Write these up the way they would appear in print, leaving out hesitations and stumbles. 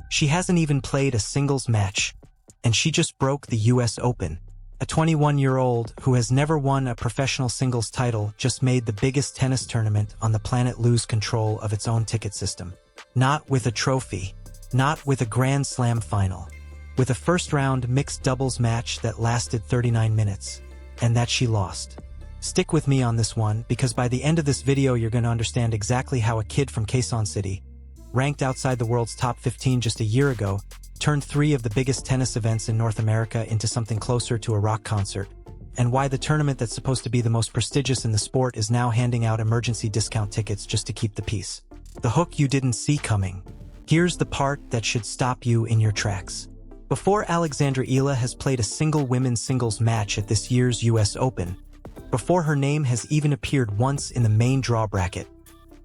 She hasn't even played a singles match, and she just broke the US Open. A 21-year-old who has never won a professional singles title just made the biggest tennis tournament on the planet lose control of its own ticket system. Not with a trophy, not with a Grand Slam final, with a first-round mixed doubles match that lasted 39 minutes, and that she lost. Stick with me on this one, because by the end of this video you're going to understand exactly how a kid from Quezon City, ranked outside the world's top 15 just a year ago, turned 3 of the biggest tennis events in North America into something closer to a rock concert, and why the tournament that's supposed to be the most prestigious in the sport is now handing out emergency discount tickets just to keep the peace. The hook you didn't see coming. Here's the part that should stop you in your tracks. Before Alexandra Eala has played a single women's singles match at this year's US Open, before her name has even appeared once in the main draw bracket,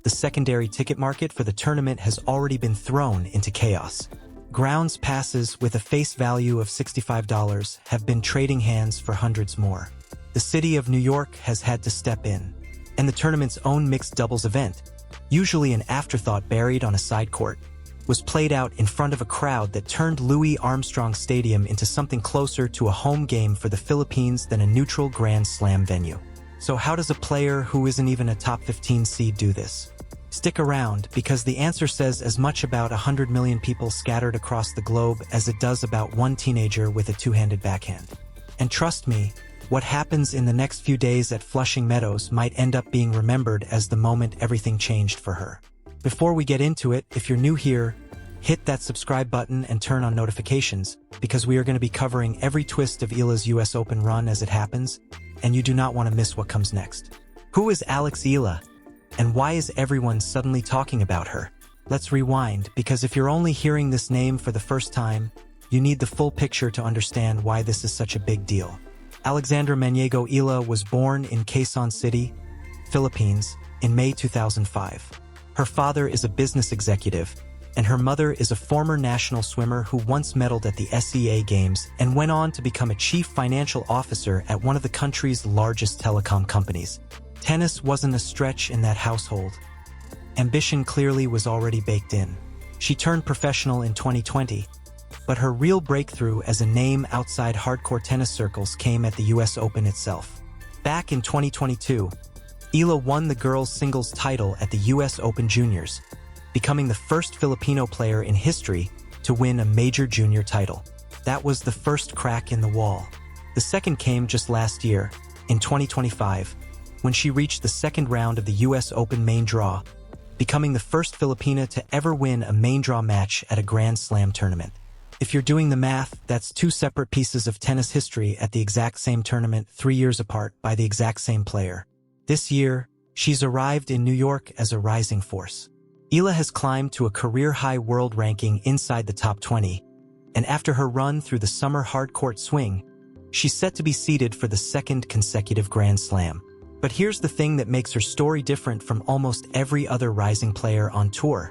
the secondary ticket market for the tournament has already been thrown into chaos. Grounds passes with a face value of $65 have been trading hands for hundreds more. The city of New York has had to step in, and the tournament's own mixed doubles event, usually an afterthought buried on a side court, was played out in front of a crowd that turned Louis Armstrong Stadium into something closer to a home game for the Philippines than a neutral Grand Slam venue. So how does a player who isn't even a top 15 seed do this? Stick around, because the answer says as much about 100 million people scattered across the globe as it does about one teenager with a two-handed backhand. And trust me, what happens in the next few days at Flushing Meadows might end up being remembered as the moment everything changed for her. Before we get into it, if you're new here, hit that subscribe button and turn on notifications, because we are going to be covering every twist of Eala's US Open run as it happens, and you do not want to miss what comes next. Who is Alex Eala? And why is everyone suddenly talking about her? Let's rewind, because if you're only hearing this name for the first time, you need the full picture to understand why this is such a big deal. Alexandra Maniego Eala was born in Quezon City, Philippines, in May 2005. Her father is a business executive, and her mother is a former national swimmer who once medaled at the SEA Games and went on to become a chief financial officer at one of the country's largest telecom companies. Tennis wasn't a stretch in that household. Ambition clearly was already baked in. She turned professional in 2020, but her real breakthrough as a name outside hardcore tennis circles came at the US Open itself. Back in 2022, Eala won the girls' singles title at the US Open Juniors, becoming the first Filipino player in history to win a major junior title. That was the first crack in the wall. The second came just last year, in 2025, when she reached the second round of the US Open main draw, becoming the first Filipina to ever win a main draw match at a Grand Slam tournament. If you're doing the math, that's 2 separate pieces of tennis history at the exact same tournament 3 years apart by the exact same player. This year, she's arrived in New York as a rising force. Eala has climbed to a career-high world ranking inside the top 20, and after her run through the summer hardcourt swing, she's set to be seeded for the second consecutive Grand Slam. But here's the thing that makes her story different from almost every other rising player on tour.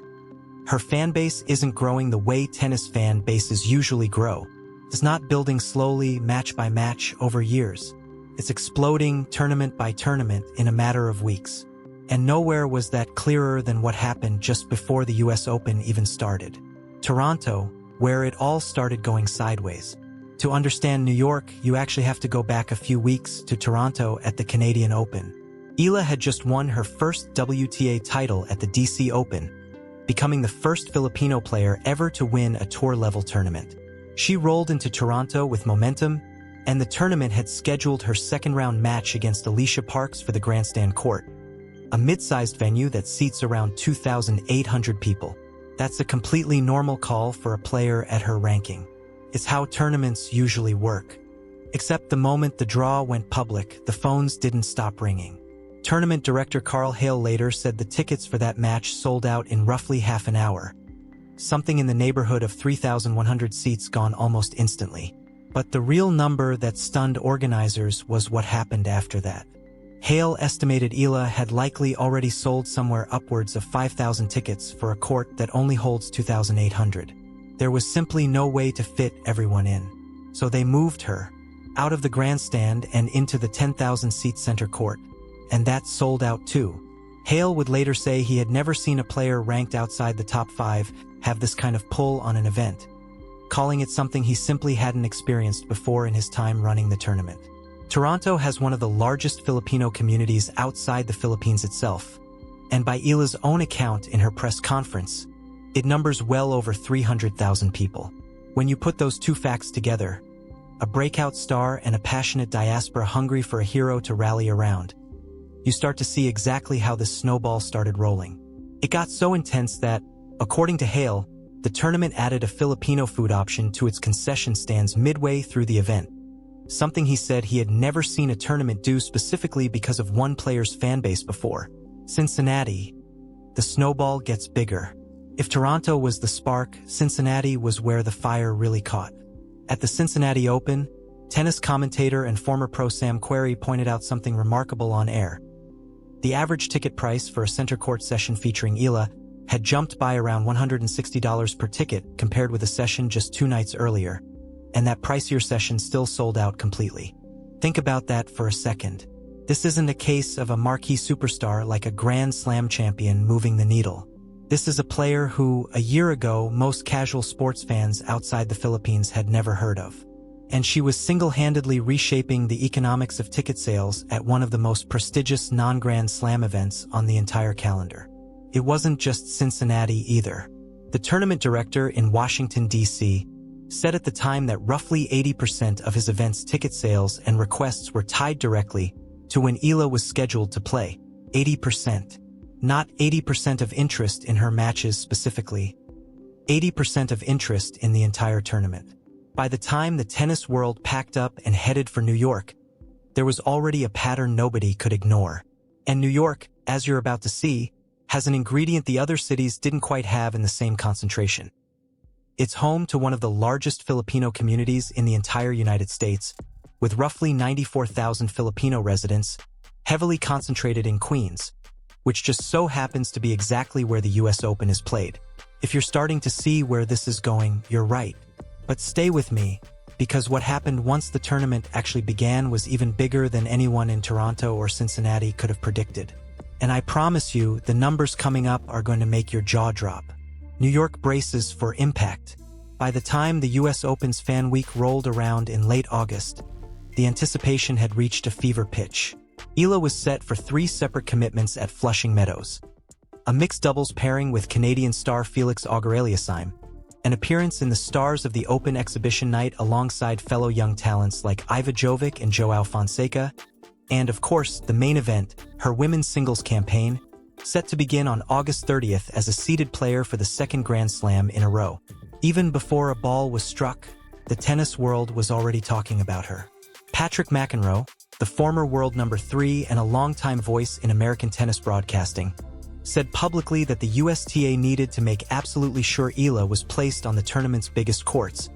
Her fan base isn't growing the way tennis fan bases usually grow. It's not building slowly, match by match, over years. It's exploding tournament by tournament in a matter of weeks. And nowhere was that clearer than what happened just before the US Open even started. Toronto, where it all started going sideways. To understand New York, you actually have to go back a few weeks to Toronto at the Canadian Open. Eala had just won her first WTA title at the DC Open, becoming the first Filipino player ever to win a tour-level tournament. She rolled into Toronto with momentum, and the tournament had scheduled her second-round match against Alicia Parks for the Grandstand Court, a mid-sized venue that seats around 2,800 people. That's a completely normal call for a player at her ranking. It's how tournaments usually work. Except the moment the draw went public, the phones didn't stop ringing. Tournament director Carl Hale later said the tickets for that match sold out in roughly half an hour. Something in the neighborhood of 3,100 seats gone almost instantly. But the real number that stunned organizers was what happened after that. Hale estimated Eala had likely already sold somewhere upwards of 5,000 tickets for a court that only holds 2,800. There was simply no way to fit everyone in. So they moved her out of the grandstand and into the 10,000-seat center court. And that sold out too. Hale would later say he had never seen a player ranked outside the top 5 have this kind of pull on an event, calling it something he simply hadn't experienced before in his time running the tournament. Toronto has one of the largest Filipino communities outside the Philippines itself, and by Eala's own account in her press conference, it numbers well over 300,000 people. When you put those two facts together, a breakout star and a passionate diaspora hungry for a hero to rally around, you start to see exactly how this snowball started rolling. It got so intense that, according to Hale, the tournament added a Filipino food option to its concession stands midway through the event, something he said he had never seen a tournament do specifically because of one player's fanbase before. Cincinnati. The snowball gets bigger. If Toronto was the spark, Cincinnati was where the fire really caught. At the Cincinnati Open, tennis commentator and former pro Sam Querrey pointed out something remarkable on air. The average ticket price for a center court session featuring Eala had jumped by around $160 per ticket compared with a session just 2 nights earlier, and that pricier session still sold out completely. Think about that for a second. This isn't a case of a marquee superstar like a Grand Slam champion moving the needle. This is a player who, a year ago, most casual sports fans outside the Philippines had never heard of. And she was single-handedly reshaping the economics of ticket sales at one of the most prestigious non-Grand Slam events on the entire calendar. It wasn't just Cincinnati either. The tournament director in Washington, D.C., said at the time that roughly 80% of his event's ticket sales and requests were tied directly to when Eala was scheduled to play. 80%. Not 80% of interest in her matches specifically. 80% of interest in the entire tournament. By the time the tennis world packed up and headed for New York, there was already a pattern nobody could ignore. And New York, as you're about to see, has an ingredient the other cities didn't quite have in the same concentration. It's home to one of the largest Filipino communities in the entire United States, with roughly 94,000 Filipino residents, heavily concentrated in Queens, which just so happens to be exactly where the US Open is played. If you're starting to see where this is going, you're right. But stay with me, because what happened once the tournament actually began was even bigger than anyone in Toronto or Cincinnati could have predicted. And I promise you, the numbers coming up are going to make your jaw drop. New York braces for impact. By the time the US Open's Fan Week rolled around in late August, the anticipation had reached a fever pitch. Eala was set for 3 separate commitments at Flushing Meadows. A mixed doubles pairing with Canadian star Felix Auger-Aliassime, an appearance in the Stars of the Open exhibition night alongside fellow young talents like Iva Jovic and Joao Fonseca, and of course, the main event, her women's singles campaign, set to begin on August 30th as a seeded player for the 2nd Grand Slam in a row. Even before a ball was struck, the tennis world was already talking about her. Patrick McEnroe, the former world number 3 and a longtime voice in American tennis broadcasting, said publicly that the USTA needed to make absolutely sure Eala was placed on the tournament's biggest courts,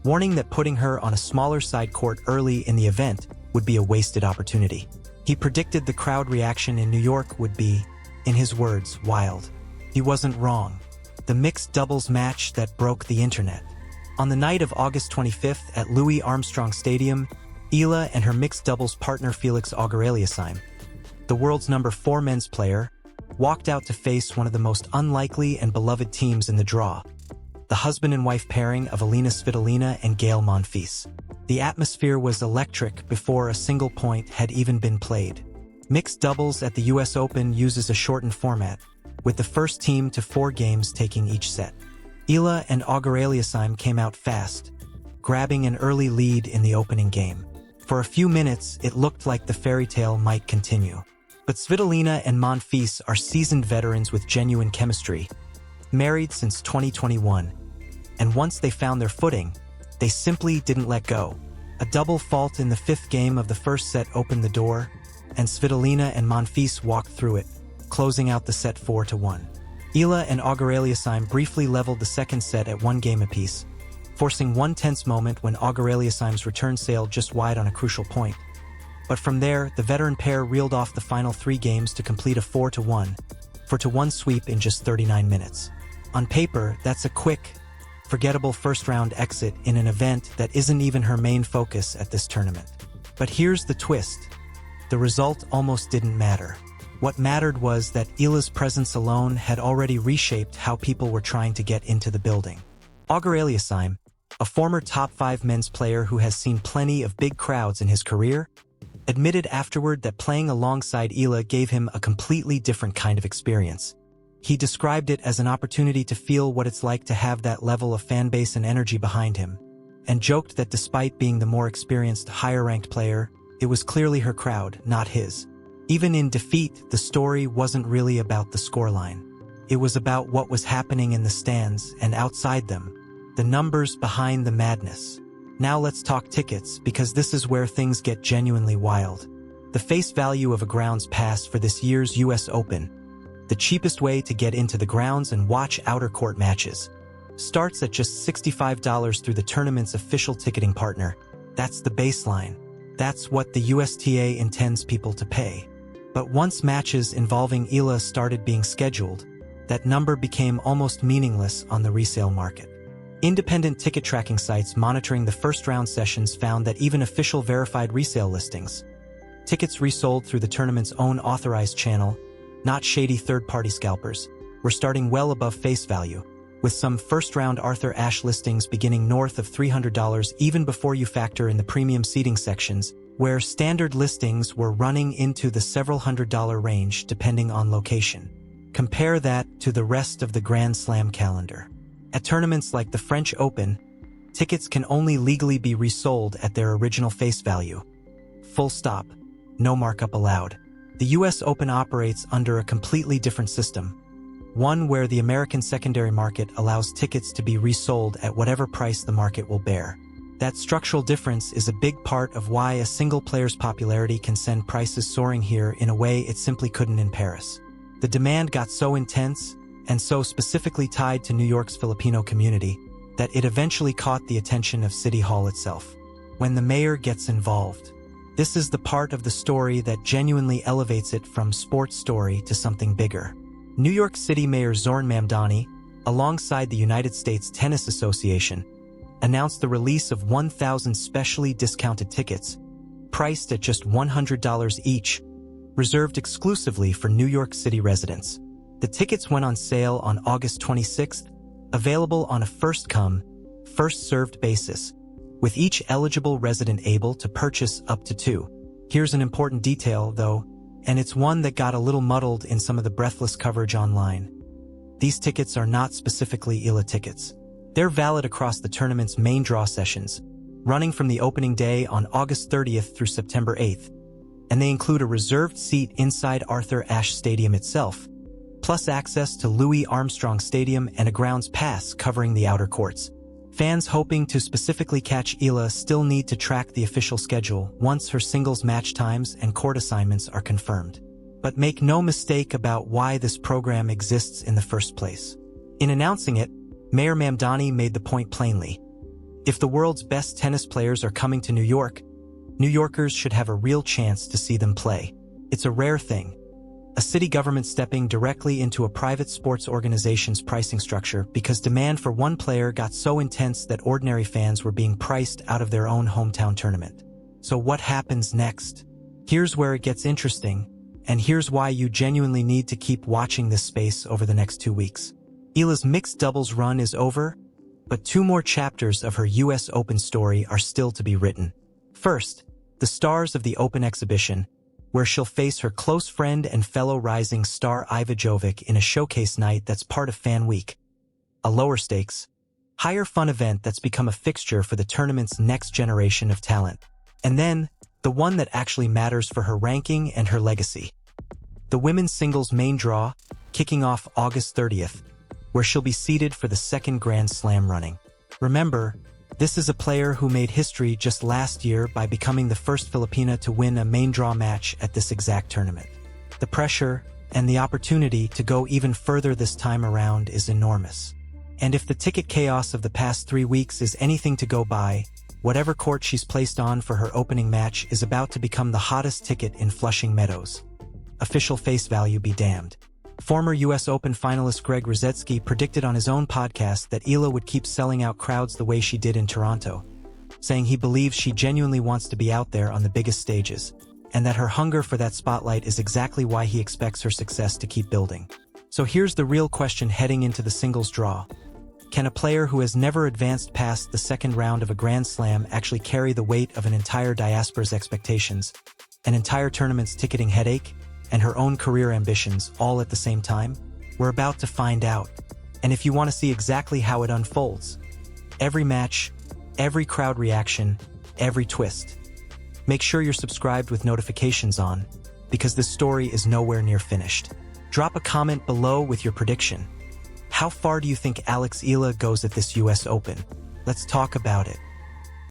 warning that putting her on a smaller side court early in the event would be a wasted opportunity. He predicted the crowd reaction in New York would be, in his words, wild. He wasn't wrong. The mixed doubles match that broke the internet. On the night of August 25th at Louis Armstrong Stadium, Eala and her mixed doubles partner Felix Auger-Aliassime, the world's number 4 men's player, walked out to face one of the most unlikely and beloved teams in the draw, the husband and wife pairing of Elina Svitolina and Gael Monfils. The atmosphere was electric before a single point had even been played. Mixed doubles at the US Open uses a shortened format, with the first team to 4 games taking each set. Eala and Auger-Aliassime came out fast, grabbing an early lead in the opening game. For a few minutes, it looked like the fairy tale might continue. But Svitolina and Monfils are seasoned veterans with genuine chemistry, married since 2021, and once they found their footing, they simply didn't let go. A double fault in the 5th game of the first set opened the door, and Svitolina and Monfils walked through it, closing out the set 4-1. Eala and Auger-Aliassime briefly leveled the 2nd set at 1 game apiece, forcing one tense moment when Auger-Aliassime's return sailed just wide on a crucial point. But from there, the veteran pair reeled off the final 3 games to complete a 4-1 sweep in just 39 minutes. On paper, that's a quick, forgettable first-round exit in an event that isn't even her main focus at this tournament. But here's the twist. The result almost didn't matter. What mattered was that Eala's presence alone had already reshaped how people were trying to get into the building. Auger-Aliassime, a former top 5 men's player who has seen plenty of big crowds in his career, admitted afterward that playing alongside Eala gave him a completely different kind of experience. He described it as an opportunity to feel what it's like to have that level of fan base and energy behind him, and joked that despite being the more experienced, higher-ranked player, it was clearly her crowd, not his. Even in defeat, the story wasn't really about the scoreline. It was about what was happening in the stands and outside them, the numbers behind the madness. Now let's talk tickets, because this is where things get genuinely wild. The face value of a grounds pass for this year's US Open, the cheapest way to get into the grounds and watch outer court matches, starts at just $65 through the tournament's official ticketing partner. That's the baseline. That's what the USTA intends people to pay. But once matches involving Eala started being scheduled, that number became almost meaningless on the resale market. Independent ticket tracking sites monitoring the first-round sessions found that even official verified resale listings, tickets resold through the tournament's own authorized channel, not shady third-party scalpers, were starting well above face value, with some first-round Arthur Ashe listings beginning north of $300 even before you factor in the premium seating sections, where standard listings were running into the several $100 range depending on location. Compare that to the rest of the Grand Slam calendar. At tournaments like the French Open, tickets can only legally be resold at their original face value. Full stop. No markup allowed. The US Open operates under a completely different system, one where the American secondary market allows tickets to be resold at whatever price the market will bear. That structural difference is a big part of why a single player's popularity can send prices soaring here in a way it simply couldn't in Paris. The demand got so intense, and so specifically tied to New York's Filipino community, that it eventually caught the attention of City Hall itself. When the mayor gets involved, this is the part of the story that genuinely elevates it from sports story to something bigger. New York City Mayor Zohran Mamdani, alongside the United States Tennis Association, announced the release of 1,000 specially discounted tickets, priced at just $100 each, reserved exclusively for New York City residents. The tickets went on sale on August 26th, available on a first-come, first-served basis, with each eligible resident able to purchase up to 2. Here's an important detail, though, and it's one that got a little muddled in some of the breathless coverage online. These tickets are not specifically Eala tickets. They're valid across the tournament's main draw sessions, running from the opening day on August 30th through September 8th, and they include a reserved seat inside Arthur Ashe Stadium itself, plus access to Louis Armstrong Stadium and a grounds pass covering the outer courts. Fans hoping to specifically catch Eala still need to track the official schedule once her singles match times and court assignments are confirmed. But make no mistake about why this program exists in the first place. In announcing it, Mayor Mamdani made the point plainly. If the world's best tennis players are coming to New York, New Yorkers should have a real chance to see them play. It's a rare thing. A city government stepping directly into a private sports organization's pricing structure because demand for one player got so intense that ordinary fans were being priced out of their own hometown tournament. So what happens next? Here's where it gets interesting, and here's why you genuinely need to keep watching this space over the next 2 weeks. Eala's mixed doubles run is over, but 2 more chapters of her US Open story are still to be written. First, the stars of the Open exhibition, where she'll face her close friend and fellow rising star Iva Jovic in a showcase night that's part of Fan Week, a lower stakes, higher fun event that's become a fixture for the tournament's next generation of talent. And then, the one that actually matters for her ranking and her legacy. The women's singles main draw, kicking off August 30th, where she'll be seeded for the second Grand Slam running. Remember, this is a player who made history just last year by becoming the first Filipina to win a main draw match at this exact tournament. The pressure and the opportunity to go even further this time around is enormous. And if the ticket chaos of the past 3 weeks is anything to go by, whatever court she's placed on for her opening match is about to become the hottest ticket in Flushing Meadows. Official face value be damned. Former US Open finalist Greg Rosetsky predicted on his own podcast that Eala would keep selling out crowds the way she did in Toronto, saying he believes she genuinely wants to be out there on the biggest stages. and that her hunger for that spotlight is exactly why he expects her success to keep building. So here's the real question heading into the singles draw. Can a player who has never advanced past the second round of a Grand Slam actually carry the weight of an entire diaspora's expectations, an entire tournament's ticketing headache, and her own career ambitions all at the same time? We're about to find out. And if you want to see exactly how it unfolds, every match, every crowd reaction, every twist, make sure you're subscribed with notifications on, because this story is nowhere near finished. Drop a comment below with your prediction. How far do you think Alex Eala goes at this US Open? Let's talk about it.